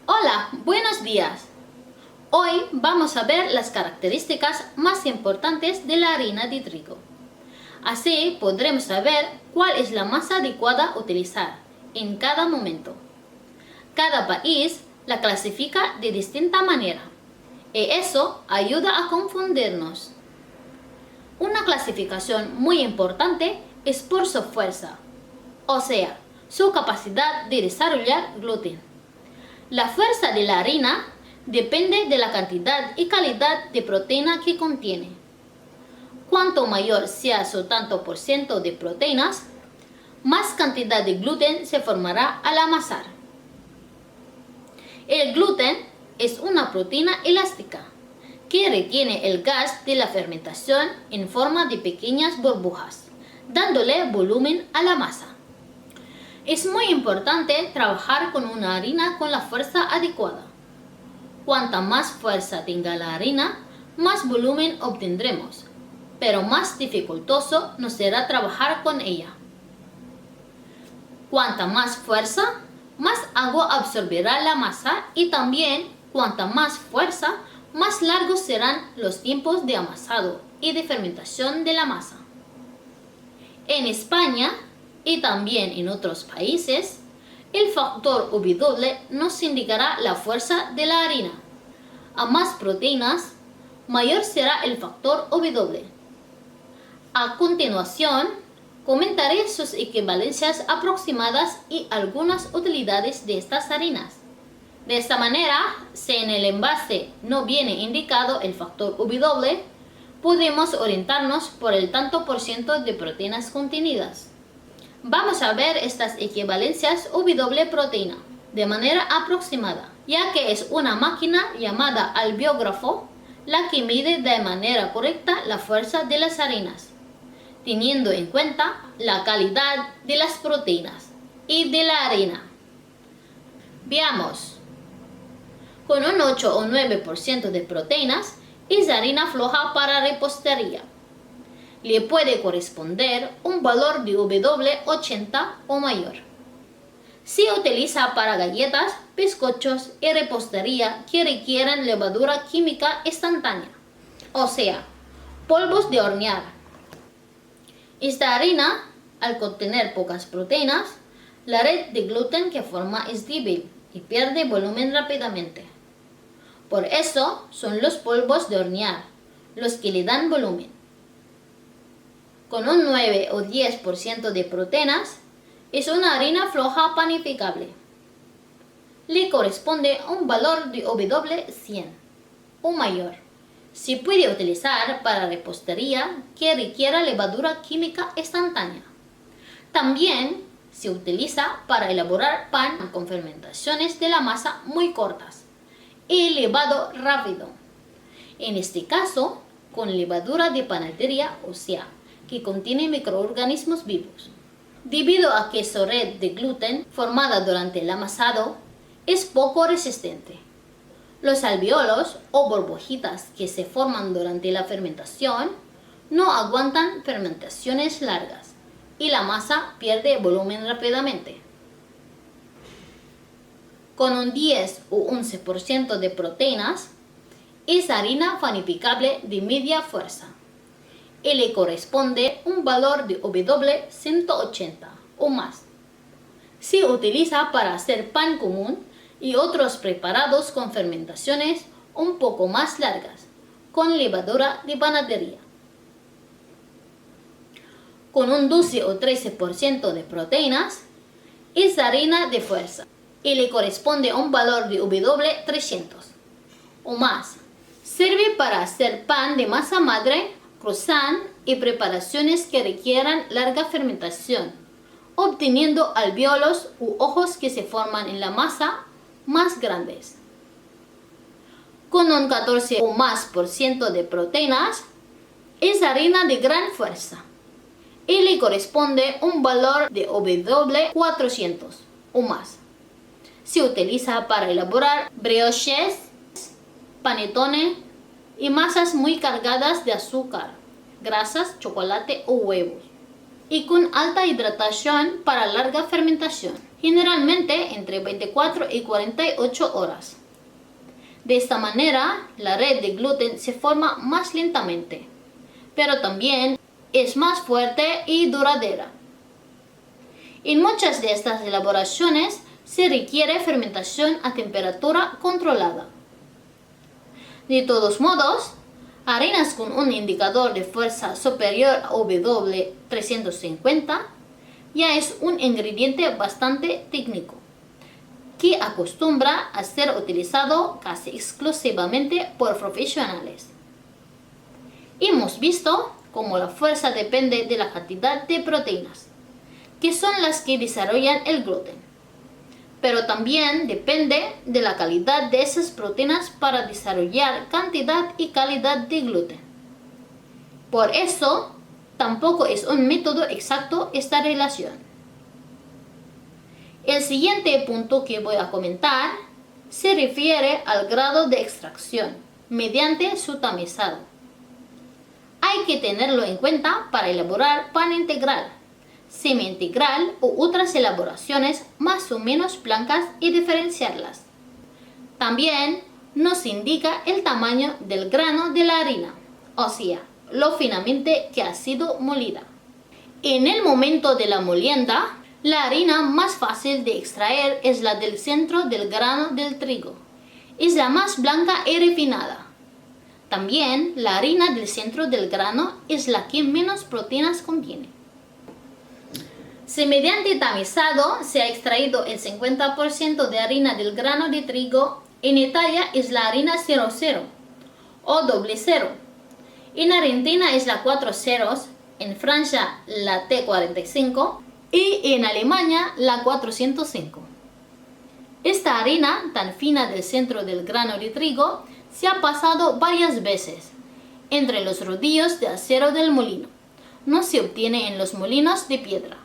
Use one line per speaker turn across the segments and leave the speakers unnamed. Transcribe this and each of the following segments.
Hola, buenos días. Hoy vamos a ver las características más importantes de la harina de trigo. Así podremos saber cuál es la masa adecuada a utilizar en cada momento. Cada país la clasifica de distinta manera y eso ayuda a confundirnos. Una clasificación muy importante es por su fuerza, o sea, su capacidad de desarrollar gluten. La fuerza de la harina depende de la cantidad y calidad de proteína que contiene. Cuanto mayor sea su tanto por ciento de proteínas, más cantidad de gluten se formará al amasar. El gluten es una proteína elástica que retiene el gas de la fermentación en forma de pequeñas burbujas, dándole volumen a la masa. Es muy importante trabajar con una harina con la fuerza adecuada. Cuanta más fuerza tenga la harina, más volumen obtendremos, pero más dificultoso nos será trabajar con ella. Cuanta más fuerza, más agua absorberá la masa y también cuanta más fuerza, más largos serán los tiempos de amasado y de fermentación de la masa. En España y también en otros países, el factor W nos indicará la fuerza de la harina. A más proteínas, mayor será el factor W. A continuación, comentaré sus equivalencias aproximadas y algunas utilidades de estas harinas. De esta manera, si en el envase no viene indicado el factor W, podemos orientarnos por el tanto por ciento de proteínas contenidas. Vamos a ver estas equivalencias W proteína de manera aproximada, ya que es una máquina llamada albiógrafo la que mide de manera correcta la fuerza de las harinas, teniendo en cuenta la calidad de las proteínas y de la harina. Veamos. Con un 8 o 9% de proteínas es harina floja para repostería. Le puede corresponder un valor de W 80 o mayor. Se utiliza para galletas, bizcochos y repostería que requieren levadura química instantánea, o sea, polvos de hornear. Esta harina, al contener pocas proteínas, la red de gluten que forma es débil y pierde volumen rápidamente. Por eso son los polvos de hornear los que le dan volumen. Con un 9 o 10% de proteínas, es una harina floja panificable. Le corresponde un valor de W 100 o mayor. Se puede utilizar para repostería que requiera levadura química instantánea. También se utiliza para elaborar pan con fermentaciones de la masa muy cortas y levado rápido. En este caso, con levadura de panadería, o sea, que contiene microorganismos vivos. Debido a que su red de gluten formada durante el amasado es poco resistente. Los alvéolos o burbujitas que se forman durante la fermentación no aguantan fermentaciones largas y la masa pierde volumen rápidamente. Con un 10 o 11% de proteínas, es harina panificable de media fuerza y le corresponde un valor de W 180 o más. Se utiliza para hacer pan común y otros preparados con fermentaciones un poco más largas, con levadura de panadería. Con un 12 o 13% de proteínas, es harina de fuerza y le corresponde un valor de W 300 o más. Sirve para hacer pan de masa madre, croissant y preparaciones que requieran larga fermentación, obteniendo alvéolos u ojos que se forman en la masa más grandes. Con un 14 o más por ciento de proteínas, es harina de gran fuerza y le corresponde un valor de W 400 o más. Se utiliza para elaborar brioches, panetones y masas muy cargadas de azúcar, grasas, chocolate o huevos, y con alta hidratación para larga fermentación. generalmente entre 24 y 48 horas. De esta manera, la red de gluten se forma más lentamente, pero también es más fuerte y duradera. En muchas de estas elaboraciones se requiere fermentación a temperatura controlada. De todos modos, harinas con un indicador de fuerza superior a W350 ya es un ingrediente bastante técnico, que acostumbra a ser utilizado casi exclusivamente por profesionales. Hemos visto cómo la fuerza depende de la cantidad de proteínas, que son las que desarrollan el gluten, pero también depende de la calidad de esas proteínas para desarrollar cantidad y calidad de gluten. Por eso, tampoco es un método exacto esta relación. El siguiente punto que voy a comentar se refiere al grado de extracción mediante su tamizado. Hay que tenerlo en cuenta para elaborar pan integral, semi-integral u otras elaboraciones más o menos blancas y diferenciarlas. También nos indica el tamaño del grano de la harina, o sea, lo finamente que ha sido molida. En el momento de la molienda, la harina más fácil de extraer es la del centro del grano del trigo. Es la más blanca y refinada. También la harina del centro del grano es la que menos proteínas contiene. Si mediante tamizado se ha extraído el 50% de harina del grano de trigo, en Italia es la harina 00 o doble cero. En Argentina es la 4 ceros, en Francia la T45 y en Alemania la 405. Esta harina tan fina del centro del grano de trigo se ha pasado varias veces entre los rodillos de acero del molino. No se obtiene en los molinos de piedra.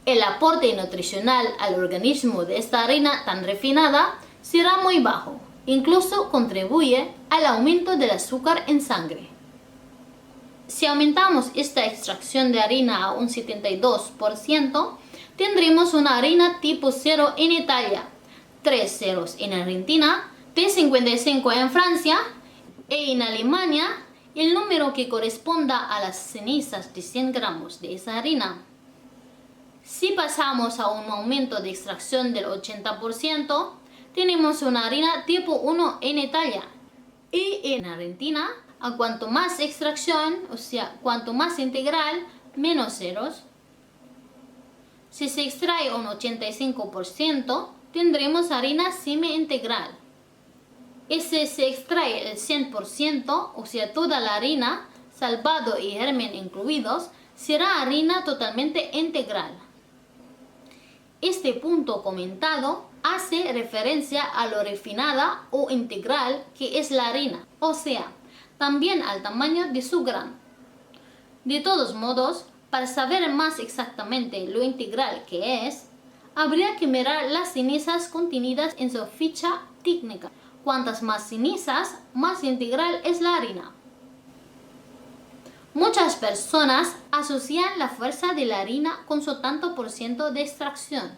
El aporte nutricional al organismo de esta harina tan refinada será muy bajo, incluso contribuye al aumento del azúcar en sangre. Si aumentamos esta extracción de harina a un 72%, tendremos una harina tipo 0 en Italia, 3 ceros en Argentina, T55 en Francia e en Alemania el número que corresponda a las cenizas de 100 gramos de esa harina. Si pasamos a un aumento de extracción del 80%, tenemos una harina tipo 1 en Italia y en Argentina. A cuanto más extracción, o sea, cuanto más integral, menos ceros. Si se extrae un 85%, tendremos harina semi-integral. Y si se extrae el 100%, o sea, toda la harina, salvado y germen incluidos, será harina totalmente integral. Este punto comentado hace referencia a lo refinada o integral que es la harina, o sea, también al tamaño de su grano. De todos modos, para saber más exactamente lo integral que es, habría que mirar las cenizas contenidas en su ficha técnica. Cuantas más cenizas, más integral es la harina. Muchas personas asocian la fuerza de la harina con su tanto por ciento de extracción,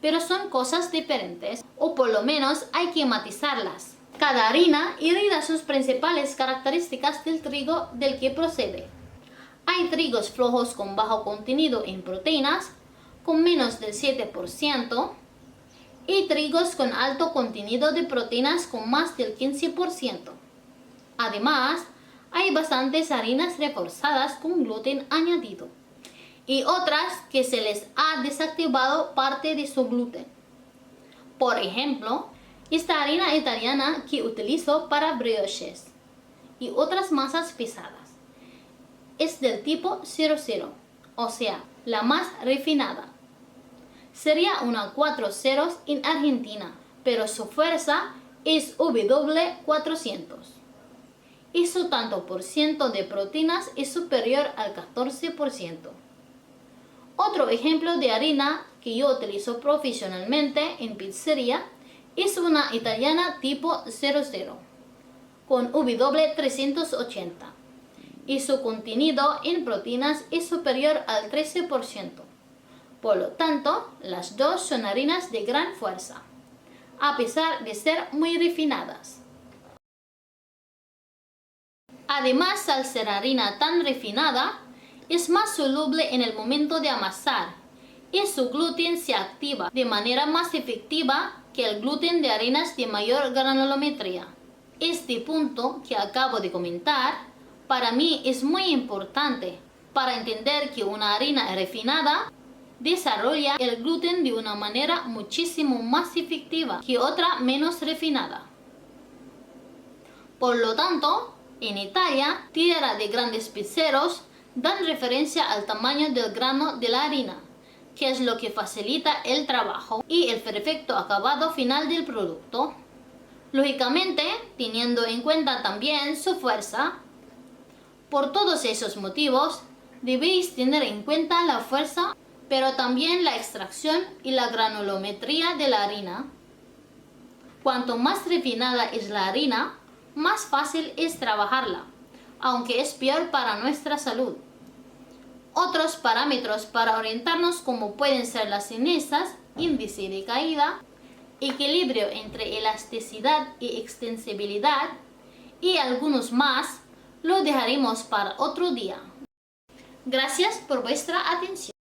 pero son cosas diferentes, o por lo menos hay que matizarlas. Cada harina hereda sus principales características del trigo del que procede. Hay trigos flojos con bajo contenido en proteínas, con menos del 7%, y trigos con alto contenido de proteínas con más del 15%. Además, hay bastantes harinas reforzadas con gluten añadido y otras que se les ha desactivado parte de su gluten. Por ejemplo, esta harina italiana que utilizo para brioches y otras masas pesadas es del tipo 00, o sea, la más refinada. Sería una 4 ceros en Argentina, pero su fuerza es W400. Y su tanto por ciento de proteínas es superior al 14%. Otro ejemplo de harina que yo utilizo profesionalmente en pizzería es una italiana tipo 00 con W380 y su contenido en proteínas es superior al 13%. Por lo tanto, las dos son harinas de gran fuerza, a pesar de ser muy refinadas. Además, al ser harina tan refinada, es más soluble en el momento de amasar y su gluten se activa de manera más efectiva que el gluten de harinas de mayor granulometría. Este punto que acabo de comentar para mí es muy importante para entender que una harina refinada desarrolla el gluten de una manera muchísimo más efectiva que otra menos refinada. Por lo tanto, en Italia, tierra de grandes pizzeros dan referencia al tamaño del grano de la harina, que es lo que facilita el trabajo y el perfecto acabado final del producto. Lógicamente, teniendo en cuenta también su fuerza. Por todos esos motivos, debéis tener en cuenta la fuerza, pero también la extracción y la granulometría de la harina. Cuanto más refinada es la harina, más fácil es trabajarla, aunque es peor para nuestra salud. Otros parámetros para orientarnos como pueden ser las cenizas, índice de caída, equilibrio entre elasticidad y extensibilidad y algunos más, lo dejaremos para otro día. Gracias por vuestra atención.